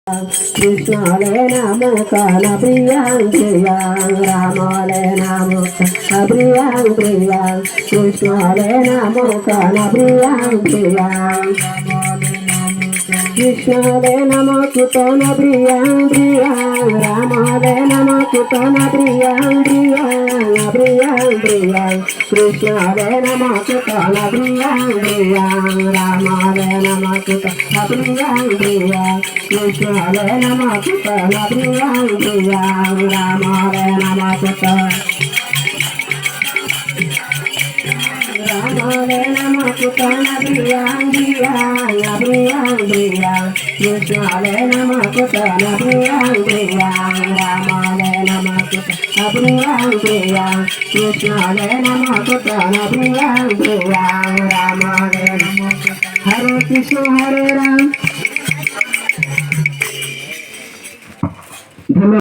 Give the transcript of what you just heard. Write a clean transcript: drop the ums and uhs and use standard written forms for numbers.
Krishna le namo kana priyang priyang Rama le namo kana priyang priyang Krishna le namo kana priyang priyang Krishna le namo kana priyang priyang Rama le namo kana priyang priyang priyang priyang Krishna le namo kana priyang priyang Rama le namo kana priyang priyang Krishna le namo kana priyang priyang Rama le namo kana Rama le namo kana priyang priyang priyang priyang Krishna le namo kana priyang priyang Rama le namo kana priyang priyang Krishna le namo kana priyang priyang Rama le namo Hare Krishna Hare Ram